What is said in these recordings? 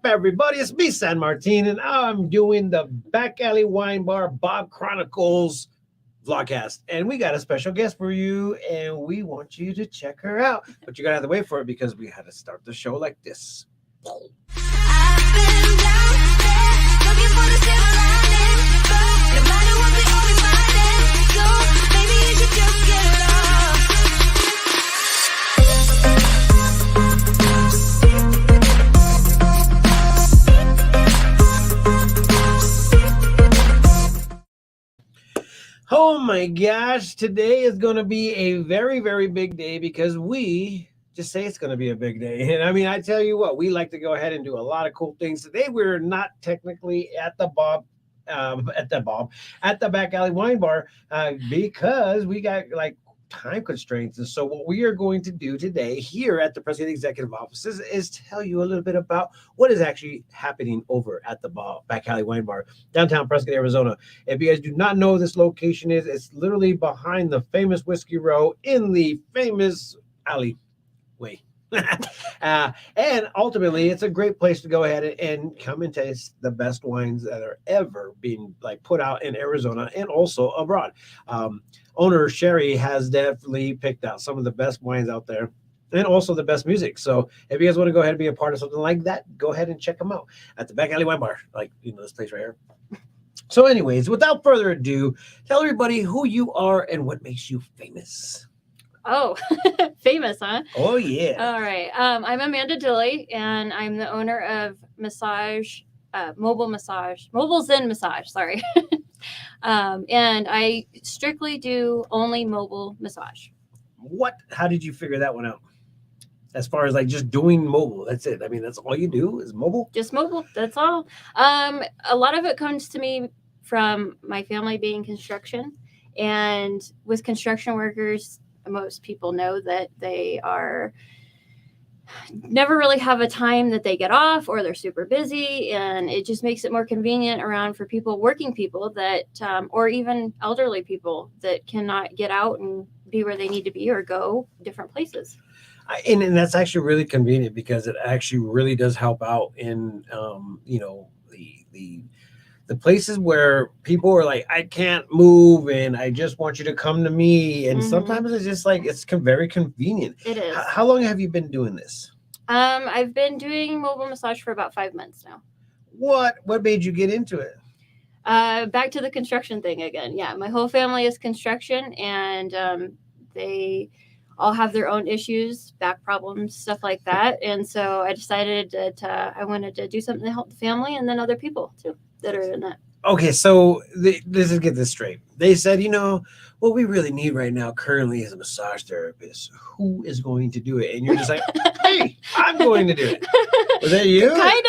up, everybody? It's me, San Martin, and I'm doing the Back Alley Wine Bar BAWB Chronicles vlogcast. And we got a special guest for you, and we want you to check her out. But you're going to have to wait for it because we had to start the show like this. I've been down there, looking for the silver lining, but no matter what, we always find it. So maybe you should just get lost. Oh my gosh, today is going to be a very, very big day because we just say it's going to be a big day. And I mean, I tell you what, we like to go ahead and do a lot of cool things. Today, we're not technically at the at the Back Alley Wine Bar because we got like time constraints. And so what we are going to do today here at the Prescott Executive Offices is tell you a little bit about what is actually happening over at the Back Alley Wine Bar, downtown Prescott, Arizona. If you guys do not know this location is, it's literally behind the famous Whiskey Row in the famous alleyway. And ultimately, it's a great place to go ahead and come and taste the best wines that are ever being like put out in Arizona and also abroad. Owner Sherry has definitely picked out some of the best wines out there and also the best music. So if you guys want to go ahead and be a part of something like that, go ahead and check them out at the Back Alley Wine Bar, like, you know, this place right here. So anyways, without further ado, tell everybody who you are and what makes you famous. Oh, famous, huh? Oh, yeah. All right. I'm Amanda Dilley, and I'm the owner of Mobile Zen Massage, sorry. And I strictly do only mobile massage. What? How did you figure that one out? As far as like just doing mobile, that's it. I mean, that's all you do is mobile? Just mobile, that's all. A lot of it comes to me from my family being construction. And with construction workers, most people know that they are never really have a time that they get off or they're super busy, and it just makes it more convenient around for working people that or even elderly people that cannot get out and be where they need to be or go different places. And that's actually really convenient because it actually really does help out in you know, the places where people are like, I can't move and I just want you to come to me. And sometimes it's just like, it's very convenient. It is. How long have you been doing this? I've been doing mobile massage for about 5 months now. What made you get into it? Back to the construction thing again. Yeah, my whole family is construction, and they all have their own issues, back problems, stuff like that. And so I decided that I wanted to do something to help the family and then other people too that are in that. Okay, so this is, get this straight. They said, you know, what we really need right now currently is a massage therapist. Who is going to do it? And you're just like, hey, I'm going to do it. Was that you? Kind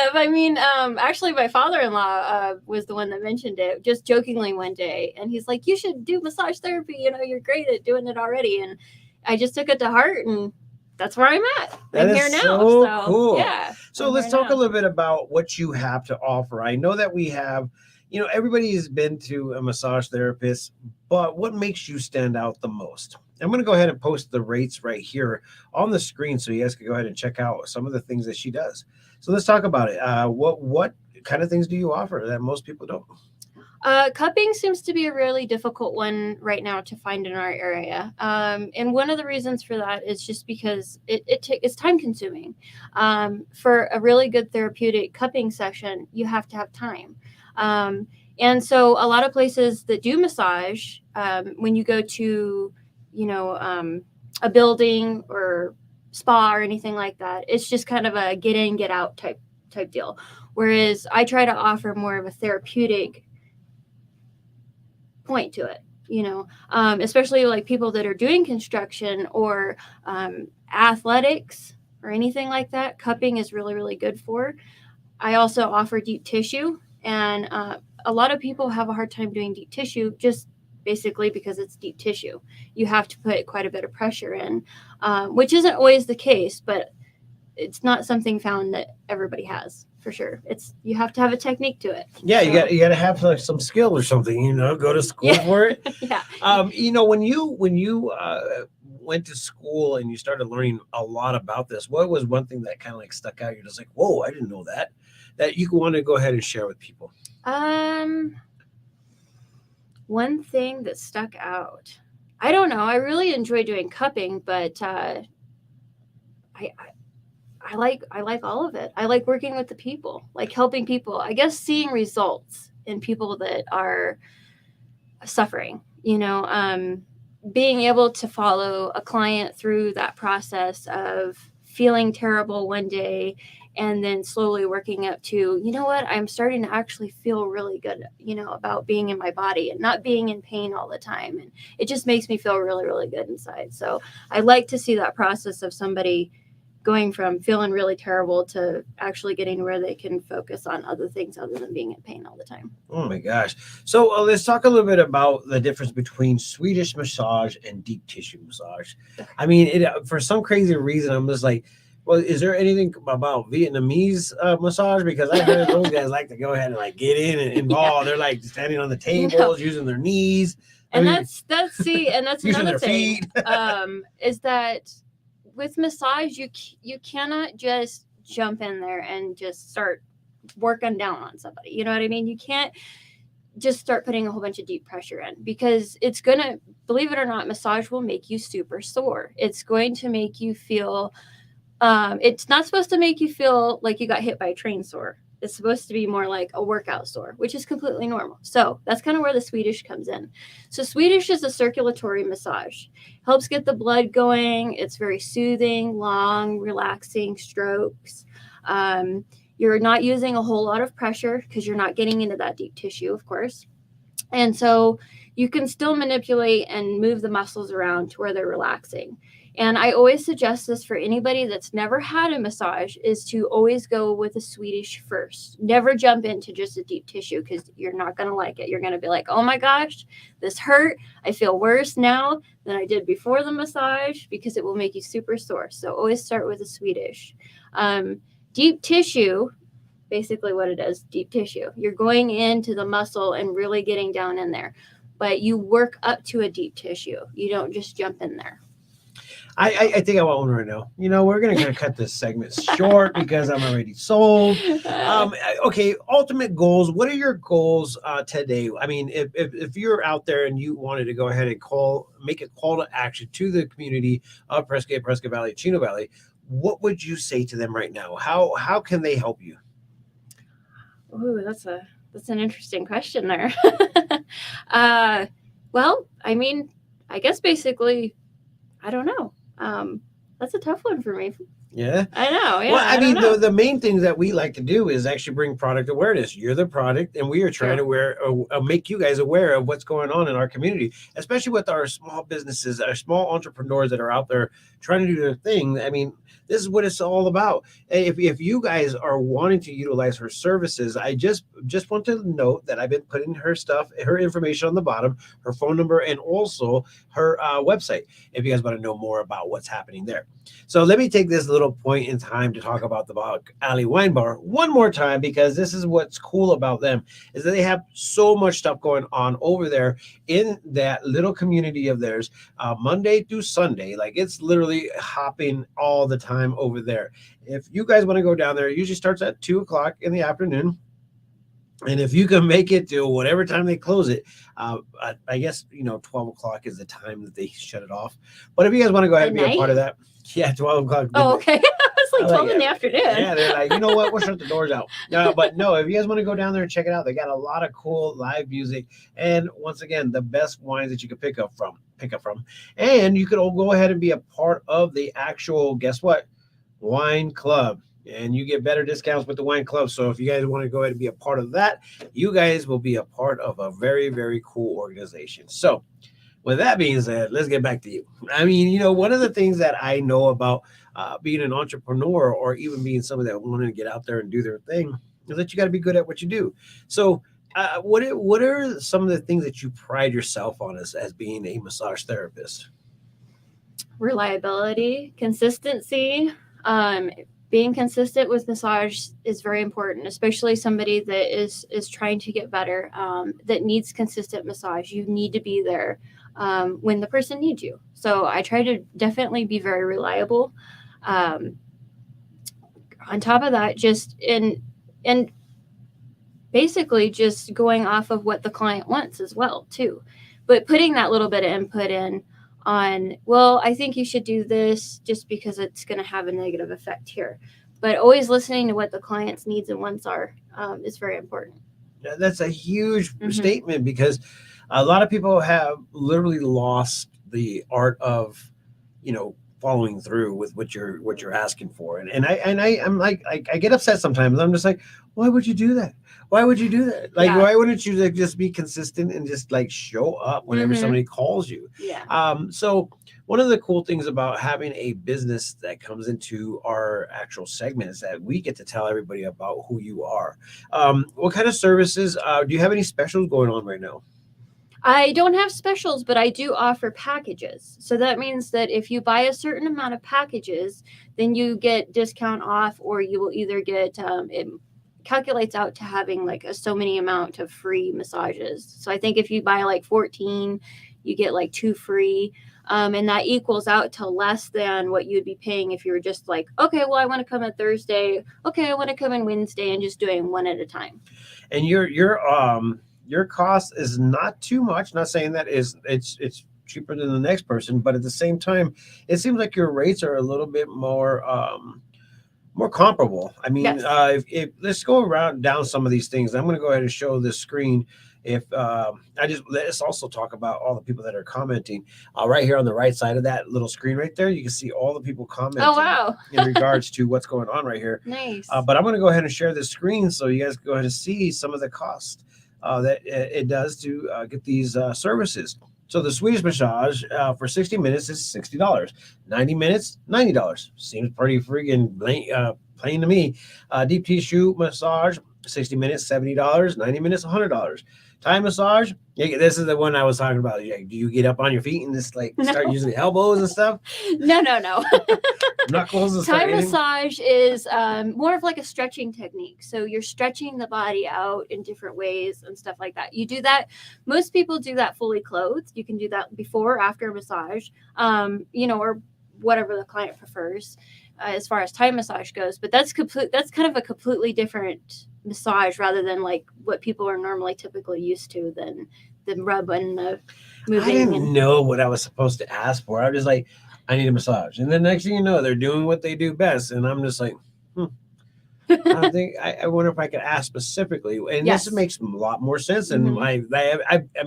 of. I mean, actually, my father-in-law was the one that mentioned it just jokingly one day. And he's like, you should do massage therapy. You know, you're great at doing it already. And I just took it to heart, and that's where I'm at. I'm here now. So cool. Yeah. So let's talk a little bit about what you have to offer. I know that we have, you know, everybody has been to a massage therapist, but what makes you stand out the most? I'm going to go ahead and post the rates right here on the screen so you guys can go ahead and check out some of the things that she does. So let's talk about it. What kind of things do you offer that most people don't? Cupping seems to be a really difficult one right now to find in our area. And one of the reasons for that is just because it's time consuming. For a really good therapeutic cupping session, you have to have time. And so a lot of places that do massage, when you go to, you know, a building or spa or anything like that, it's just kind of a get in, get out type deal. Whereas I try to offer more of a therapeutic point to it, you know, especially like people that are doing construction or athletics or anything like that. Cupping is really, really good for. I also offer deep tissue, and a lot of people have a hard time doing deep tissue just basically because it's deep tissue. You have to put quite a bit of pressure in, which isn't always the case, but it's not something found that everybody has. For sure, you have to have a technique to it. Yeah, so you got to have like some skill or something. You know, go to school for it. Yeah. You know, when you went to school and you started learning a lot about this, what was one thing that kind of like stuck out? You're just like, whoa, I didn't know that you want to go ahead and share with people. One thing that stuck out. I don't know. I really enjoy doing cupping, but I like all of it. I like working with the people, like helping people. I guess seeing results in people that are suffering. Being able to follow a client through that process of feeling terrible one day and then slowly working up to, you know what, I'm starting to actually feel really good, about being in my body and not being in pain all the time. And it just makes me feel really, really good inside. So I like to see that process of somebody going from feeling really terrible to actually getting where they can focus on other things other than being in pain all the time. Oh my gosh. So let's talk a little bit about the difference between Swedish massage and deep tissue massage. I mean, for some crazy reason, I'm just like, well, is there anything about Vietnamese massage? Because I heard those guys like to go ahead and like get in and involved. Yeah. They're like standing on the tables, using their knees. And that's another thing. Feet. Is that with massage, you cannot just jump in there and just start working down on somebody. You know what I mean? You can't just start putting a whole bunch of deep pressure in, because it's going to, believe it or not, massage will make you super sore. It's going to make you feel, it's not supposed to make you feel like you got hit by a train sore. It's supposed to be more like a workout sore, which is completely normal. So that's kind of where the Swedish comes in. So Swedish is a circulatory massage. Helps get the blood going. It's very soothing, long, relaxing strokes. You're not using a whole lot of pressure because you're not getting into that deep tissue, of course. And so you can still manipulate and move the muscles around to where they're relaxing. And I always suggest this for anybody that's never had a massage, is to always go with a Swedish first. Never jump into just a deep tissue, because you're not going to like it. You're going to be like, oh my gosh, this hurt. I feel worse now than I did before the massage, because it will make you super sore. So always start with a Swedish. Deep tissue, basically what it is, deep tissue. You're going into the muscle and really getting down in there. But you work up to a deep tissue. You don't just jump in there. I think I want one right now. We're going to cut this segment short because I'm already sold. Okay, ultimate goals. What are your goals today? I mean, if you're out there and you wanted to go ahead and make a call to action to the community of Prescott Valley, Chino Valley, what would you say to them right now? How can they help you? Ooh, that's an interesting question there. Well, I mean, I guess basically, I don't know. That's a tough one for me. Yeah. I know. Yeah, well, I mean, the main thing that we like to do is actually bring product awareness. You're the product, and we are trying to make you guys aware of what's going on in our community, especially with our small businesses, our small entrepreneurs that are out there trying to do their thing. I mean, this is what it's all about. If you guys are wanting to utilize her services, I just want to note that I've been putting her information on the bottom, her phone number, and also her website, if you guys want to know more about what's happening there. So let me take this little point in time to talk about the Back Alley Wine Bar one more time, because this is what's cool about them, is that they have so much stuff going on over there in that little community of theirs, Monday through Sunday. Like, it's literally hopping all the time over there. If you guys want to go down there, it usually starts at 2:00 in the afternoon. And if you can make it to whatever time they close it, I guess, 12 o'clock is the time that they shut it off. But if you guys want to go ahead and be a part of that, 12 o'clock. Oh, okay. I was like 12 in the afternoon. Yeah, they're like, you know what? We'll shut the doors out. But no, if you guys want to go down there and check it out, they got a lot of cool live music. And once again, the best wines that you can pick up from. And you could all go ahead and be a part of the actual, guess what? Wine club. And you get better discounts with the wine club. So if you guys want to go ahead and be a part of that, you guys will be a part of a very, very cool organization. So with that being said, let's get back to you. I mean, one of the things that I know about being an entrepreneur, or even being somebody that wanted to get out there and do their thing, is that you got to be good at what you do. So what are some of the things that you pride yourself on as being a massage therapist? Reliability, consistency, being consistent with massage is very important, especially somebody that is trying to get better, that needs consistent massage. You need to be there when the person needs you. So I try to definitely be very reliable. On top of that, just and basically just going off of what the client wants as well too, but putting that little bit of input in on, well, I think you should do this just because it's going to have a negative effect here, but always listening to what the client's needs and wants are is very important. That's a huge Mhm. statement, because a lot of people have literally lost the art of, following through with what you're asking for. I'm like, I get upset sometimes. I'm just like, why would you do that? Why would you do that? Like, Yeah. why wouldn't you like just be consistent and just like show up whenever Mhm. somebody calls you? Yeah. So one of the cool things about having a business that comes into our actual segment is that we get to tell everybody about who you are. What kind of services do you have? Any specials going on right now? I don't have specials, but I do offer packages. So that means that if you buy a certain amount of packages, then you get discount off, or you will either get it calculates out to having like a so many amount of free massages. So I think if you buy like 14, you get like 2 free. And that equals out to less than what you'd be paying if you were just like, okay, well, I want to come on Thursday. Okay, I want to come on Wednesday, and just doing one at a time. And your cost is not too much. Not saying that it's cheaper than the next person, but at the same time, it seems like your rates are a little bit more comparable. I mean, Yes. if let's go around down some of these things. I'm going to go ahead and show this screen. If let's also talk about all the people that are commenting right here on the right side of that little screen right there. You can see all the people commenting. Oh, wow. In regards to what's going on right here. Nice. But I'm going to go ahead and share this screen so you guys can go ahead and see some of the costs that it does to get these services. So the Swedish massage for 60 minutes is $60. 90 minutes, $90. Seems pretty freaking plain to me. Deep tissue massage, 60 minutes, $70. 90 minutes, $100. Thai massage, this is the one I was talking about. Do you get up on your feet and just like start No. using the elbows and stuff? No. Knuckles and Thai stuff. massage is more of like a stretching technique. So you're stretching the body out in different ways and stuff like that. You do that. Most people do that fully clothed. You can do that before or after a massage, or whatever the client prefers as far as Thai massage goes. But that's kind of a completely different massage rather than like what people are normally typically used to than the rub and the moving. I didn't know what I was supposed to ask for. I was just like, I need a massage. And then next thing you know, they're doing what they do best. And I'm just like, I wonder if I could ask specifically. And Yes. this makes a lot more sense. And I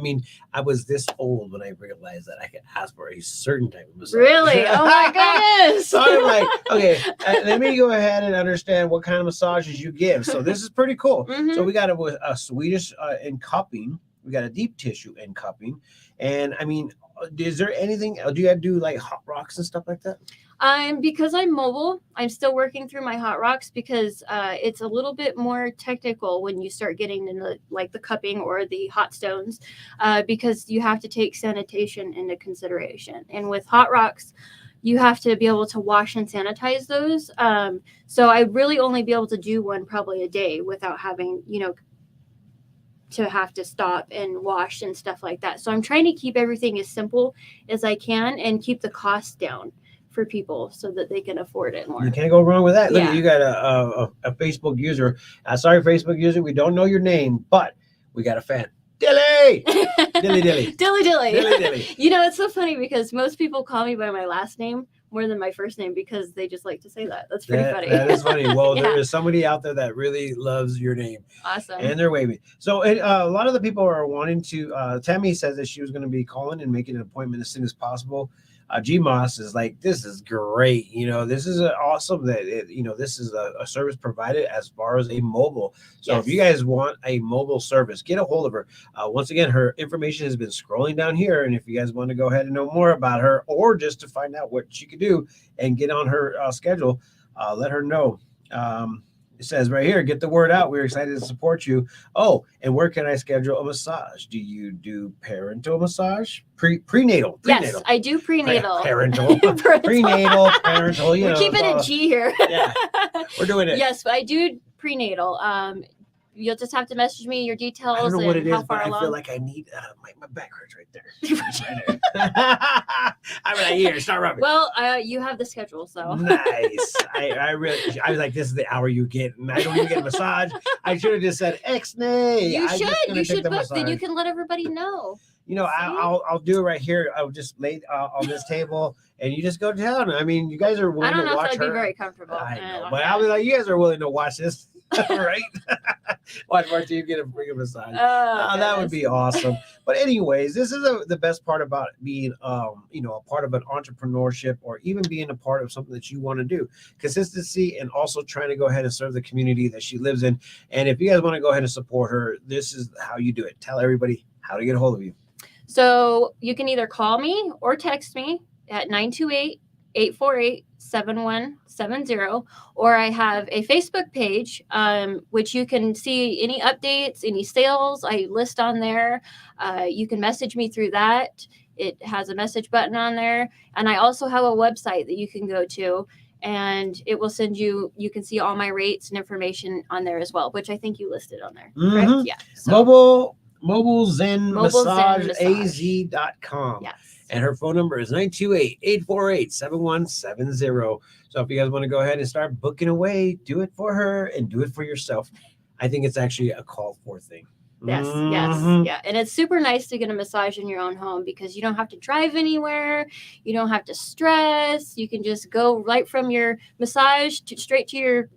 mean, I was this old when I realized that I could ask for a certain type of massage. Really? Oh my goodness. So I'm like, okay, let me go ahead and understand what kind of massages you give. So this is pretty cool. Mhm. So we got a Swedish in cupping. We got a deep tissue in cupping. And I mean, is there anything, do you do like hot rocks and stuff like that? Because I'm mobile, I'm still working through my hot rocks because it's a little bit more technical when you start getting into like the cupping or the hot stones, because you have to take sanitation into consideration. And with hot rocks, you have to be able to wash and sanitize those. So I really only be able to do one probably a day without having, to have to stop and wash and stuff like that. So I'm trying to keep everything as simple as I can and keep the cost down for people so that they can afford it more. You can't go wrong with that. Look, Yeah. you got a Facebook user. Sorry, Facebook user, we don't know your name, but we got a fan. Dilly! Dilly. Dilly. Dilly Dilly. It's so funny because most people call me by my last name more than my first name because they just like to say that. That's pretty funny. That is funny. Well, Yeah. there is somebody out there that really loves your name. Awesome. And they're waving. So a lot of the people are wanting to, Tammy says that she was going to be calling and making an appointment as soon as possible. GMOS is like, this is great. This is awesome that, this is a service provided as far as a mobile. So if you guys want a mobile service, get a hold of her. Once again, her information has been scrolling down here. And if you guys want to go ahead and know more about her or just to find out what she could do and get on her schedule, let her know. It says right here, get the word out. We're excited to support you. Oh, and where can I schedule a massage? Do you do parental massage? Prenatal? Yes, I do prenatal. Parental. Prenatal, parental. We're keeping a G here. Yeah, we're doing it. Yes, I do prenatal. You'll just have to message me your details. I don't know what it and how is, but far I along. feel like I need my back hurts right there. I'm like, here, start rubbing. Well, you have the schedule, so. Nice. I was like, this is the hour you get, and I don't even get a massage. I should have just said X-nay. You I'm just should. gonna You take should the book. Then you massage. can let everybody know. You know, I'll do it right here. I'll just lay on this table, and you just go down. I mean, you guys are I willing don't to know if watch that'd be her. very comfortable. I know, but I'll be like, you guys are willing to watch this, right? Watch Martine get a freaking massage. That would be awesome. But anyways, this is the best part about being, a part of an entrepreneurship, or even being a part of something that you want to do. Consistency, and also trying to go ahead and serve the community that she lives in. And if you guys want to go ahead and support her, this is how you do it. Tell everybody how to get a hold of you. So you can either call me or text me at 928-848-7170, or I have a Facebook page, which you can see any updates, any sales I list on there. You can message me through that. It has a message button on there. And I also have a website that you can go to, and it will send you can see all my rates and information on there as well, which I think you listed on there. Mhm. Correct? Yeah. So, Mobile Zen Mobile Zen Massage Massage. AZ.com. yes. And her phone number is 928-848-7170. So if you guys want to go ahead and start booking away, do it for her and do it for yourself. I think it's actually a call for thing. Yes, Mhm. yeah. And it's super nice to get a massage in your own home because you don't have to drive anywhere. You don't have to stress. You can just go right from your massage straight to your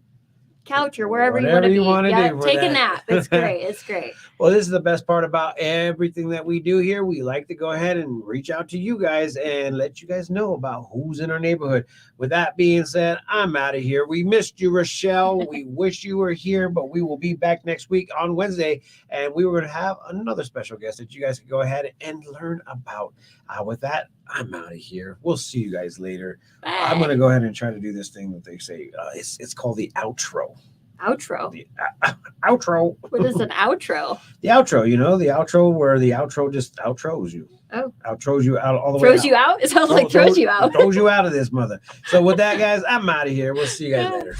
couch or wherever Whatever you you want wanna to be. do for Take a that. nap. It's great. It's great. Well, this is the best part about everything that we do here. We like to go ahead and reach out to you guys and let you guys know about who's in our neighborhood. With that being said, I'm out of here. We missed you, Rochelle. We wish you were here, but we will be back next week on Wednesday, and we were going to have another special guest that you guys can go ahead and learn about. With that, I'm out of here. We'll see you guys later. I'm going to go ahead and try to do this thing that they say. It's called the outro. Outro. The outro. What is an outro? The outro, the outro where the outro just outros you. Oh. Outros you out all the way Throws out. you out? It sounds like throws you out. Throws you out of this mother. So with that, guys, I'm out of here. We'll see you guys later.